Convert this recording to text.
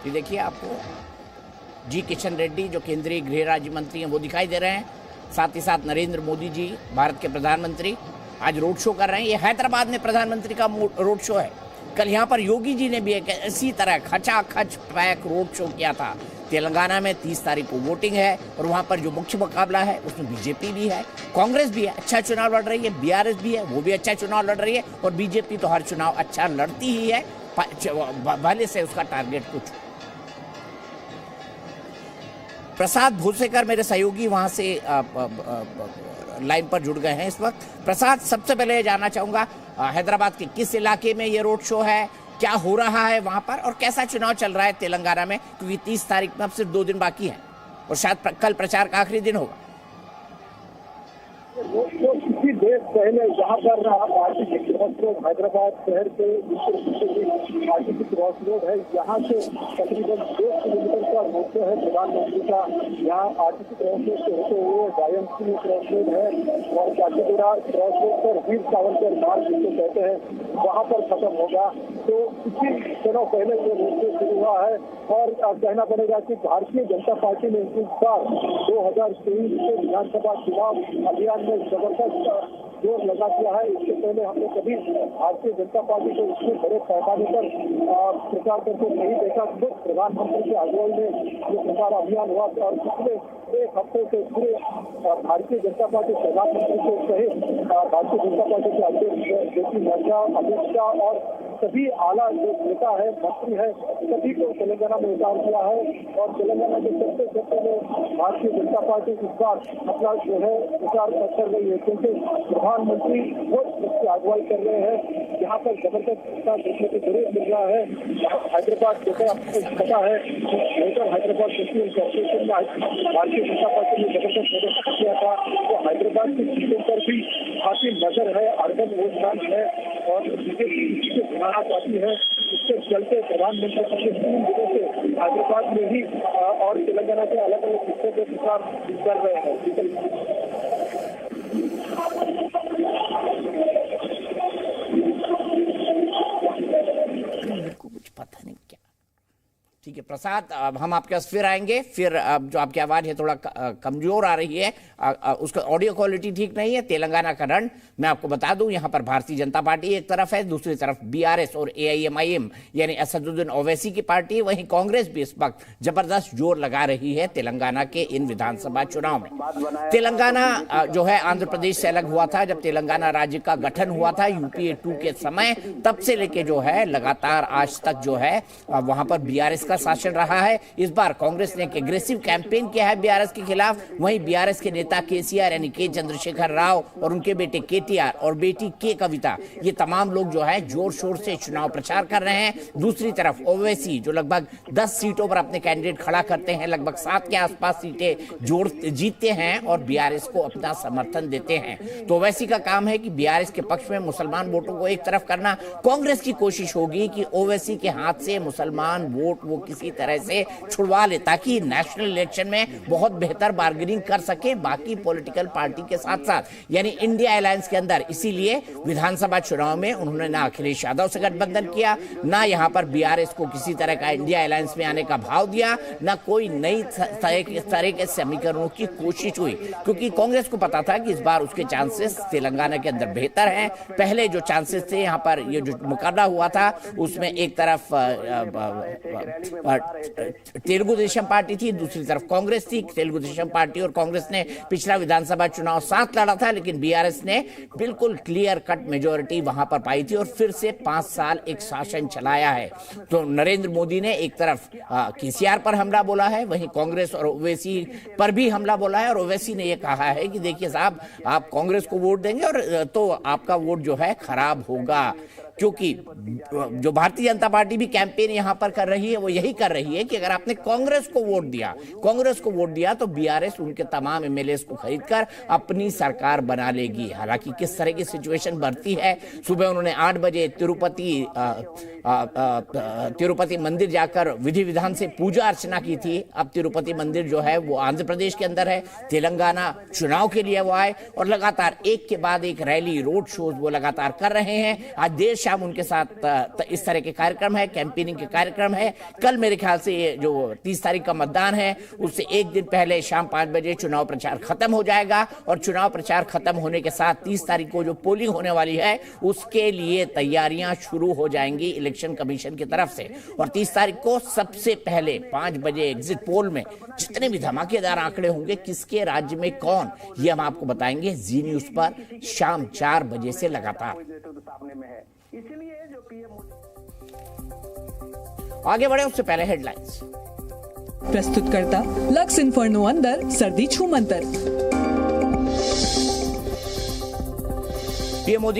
ये देखिए आपको जी किशन रेड्डी जो केंद्रीय गृह राज्य मंत्री हैं वो दिखाई दे रहे हैं, साथ ही साथ नरेंद्र मोदी जी भारत के प्रधानमंत्री आज रोड शो कर रहे हैं। ये हैदराबाद में प्रधानमंत्री का रोड शो है। कल यहाँ पर योगी जी ने भी एक इसी तरह खचाखच पैक रोड शो किया था। तेलंगाना में 30 तारीख को वोटिंग है और वहाँ पर जो मुख्य मुकाबला है उसमें बीजेपी भी है, कांग्रेस भी है, अच्छा चुनाव लड़ रही है, बीआरएस भी है, वो भी अच्छा चुनाव लड़ रही है और बीजेपी तो हर चुनाव अच्छा लड़ती ही है, भले से उसका टारगेट कुछ। प्रसाद भूसेकर मेरे सहयोगी वहां से लाइन पर जुड़ गए हैं इस वक्त। प्रसाद, सबसे पहले जानना चाहूंगा हैदराबाद के किस इलाके में ये रोड शो है, क्या हो रहा है वहां पर और कैसा चुनाव चल रहा है तेलंगाना में, क्योंकि 30 तारीख में अब सिर्फ 2 दिन बाकी हैं और शायद कल प्रचार का आखिरी दिन होगा। किसी देर पहले यहाँ पर पार्टी क्रॉस रोड हैदराबाद शहर के पार्टी की क्रॉस रोड है, यहाँ से तकरीबन 2 किलोमीटर का रोड है प्रधानमंत्री का। यहाँ आरटीसी क्रॉस रोड से होते हुए वायएमसी क्रॉस रोड है और काशीपुरा क्रॉस रोड पर वीर सावरकर मार्ग जिसको कहते हैं वहाँ पर खत्म होगा। तो इसी दिनों पहले ये रोड शो शुरू हुआ है और कहना पड़ेगा कि भारतीय जनता पार्टी ने इस बार 2023 के विधानसभा चुनाव अभियान में जबरदस्त जोर लगा दिया है। इससे पहले हमने कभी भारतीय जनता पार्टी को इतने बड़े पैमाने पर प्रचार करके नहीं देखा। खुद प्रधानमंत्री की अगुवाई में ये प्रचार अभियान हुआ और पिछले 1 हफ्ते से पूरे भारतीय जनता पार्टी प्रधानमंत्री को सहित भारतीय जनता पार्टी के अध्यक्ष जेपी नड्डा, अमित शाह और सभी आला जो नेता है, मंत्री है, सभी को तेलंगाना में उतार दिया है और तेलंगाना के सबसे क्षेत्र में भारतीय जनता पार्टी इस बार अपना जो है प्रचार कर रही है, क्योंकि प्रधानमंत्री खुद इसकी अगुवाई कर रहे हैं। यहाँ पर जबरदस्त हिस्सा देखने को जरूर मिल रहा है। हैदराबाद जैसे आपको पता है ग्रेटर हैदराबाद म्यूनिसिपल कॉर्पोरेशन में भारतीय जनता पार्टी ने जबरदस्त प्रदर्शन किया था, तो हैदराबाद की सीटों पर भी काफी नजर है, अर्बन वोट है और बीजेपी इससे बनाना चाहती है। इसके चलते प्रधानमंत्री पिछले 3 दिनों से हैदराबाद में ही और तेलंगाना के अलग अलग हिस्सों में प्रचार कर रहे हैं। मेरे को कुछ पता नहीं क्या। ठीक है प्रसाद, अब हम आपके पास फिर आएंगे। फिर अब जो आपकी आवाज़ है थोड़ा कमजोर आ रही है, उसका ऑडियो क्वालिटी ठीक नहीं है। तेलंगाना का रण मैं आपको बता दूं, यहाँ पर भारतीय जनता पार्टी एक तरफ है, दूसरी तरफ बीआरएस और एआईएमआईएम यानी असदुद्दीन ओवैसी की पार्टी, वहीं कांग्रेस भी इस वक्त जबरदस्त जोर लगा रही है तेलंगाना के इन विधानसभा चुनाव में। तेलंगाना जो है आंध्र प्रदेश से अलग हुआ था। जब तेलंगाना राज्य का गठन हुआ था यूपीए 2 के समय, तब से लेके जो है लगातार आज तक जो है वहां पर बीआरएस का शासन रहा है। इस बार कांग्रेस ने एक एग्रेसिव कैंपेन किया है बीआरएस के खिलाफ। वहीं बीआरएस के नेता केसीआर यानी के चंद्रशेखर राव और उनके बेटे केटीआर और बेटी के कविता, ये तमाम लोग जो है जोर शोर से चुनाव प्रचार कर रहे हैं। दूसरी तरफ ओवैसी जो लगभग 10 सीटों पर अपने कैंडिडेट खड़ा करते हैं, लगभग 7 के आसपास सीटें जीतते हैं और बीआरएस को अपना समर्थन देते हैं। तो ओवैसी का काम है कि बीआरएस के पक्ष में मुसलमान वोटों को एक तरफ करना। कांग्रेस की कोशिश होगी कि ओवैसी के हाथ से मुसलमान वोट वो किसी तरह से छुड़वा ले, ताकि नेशनल इलेक्शन में बहुत बेहतर बार्गेनिंग कर सके बाकी पॉलिटिकल पार्टी के साथ साथ, यानी इंडिया अलायंस के अंदर। इसीलिए विधानसभा चुनाव में उन्होंने ना अखिलेश यादव से गठबंधन किया, ना यहां पर बीआरएस को किसी तरह का इंडिया अलायंस में आने का भाव दिया, ना कोई नई तरह के समीकरणों की कोशिश हुई, क्योंकि कांग्रेस को पता था कि इस बार उसके चांसेस तेलंगाना के अंदर बेहतर हैं। पहले जो चांसेस थे यहाँ पर ये जो मुकाबला हुआ था उसमें एक तरफ तेलुगु देशम पार्टी थी, दूसरी तरफ कांग्रेस थी। तेलुगु देशम पार्टी और कांग्रेस ने पिछला विधानसभा चुनाव साथ लड़ा था, लेकिन बीआरएस ने बिल्कुल क्लियर कट मेजोरिटी वहां पर पाई थी और फिर से 5 साल एक शासन चलाया है। तो नरेंद्र मोदी ने एक तरफ केसीआर पर हमला बोला है, वहीं कांग्रेस और ओवैसी पर भी हमला बोला है और ओवैसी ने यह कहा है कि देखिए साहब, आप कांग्रेस को वोट देंगे और तो आपका वोट जो है खराब होगा, क्योंकि जो भारतीय जनता पार्टी भी कैंपेन यहां पर कर रही है वो यही कर रही है कि अगर आपने कांग्रेस को वोट दिया तो बीआरएस उनके तमाम एमएलए को खरीदकर अपनी सरकार बना लेगी। हालांकि किस तरह की सिचुएशन बढ़ती है, सुबह उन्होंने 8 बजे तिरुपति मंदिर जाकर विधि विधान से पूजा अर्चना की थी। अब तिरुपति मंदिर जो है वो आंध्र प्रदेश के अंदर है, तेलंगाना चुनाव के लिए वो आए और लगातार एक के बाद एक रैली, रोड शोज वो लगातार कर रहे हैं। आज देर शाम उनके साथ इस तरह के कार्यक्रम है, कैंपेनिंग के कार्यक्रम है। कल मेरे ख्याल से ये जो 30 तारीख का मतदान है उससे एक दिन पहले शाम 5 बजे चुनाव प्रचार खत्म हो जाएगा और चुनाव प्रचार खत्म होने के साथ 30 तारीख को जो पोलिंग होने वाली है उसके लिए तैयारियां शुरू हो जाएंगी इलेक्शन कमीशन की तरफ से। और 30 तारीख को सबसे पहले 5 बजे एग्जिट पोल में जितने भी धमाकेदार आंकड़े होंगे, किसके राज्य में कौन, ये हम आपको बताएंगे जी न्यूज पर शाम 4 बजे से लगातार। आगे बढ़े उससे पहले हेडलाइंस प्रस्तुत करता लक्स इन्फर्नो अंदर सर्दी छूमंतर। पीएम मोदी का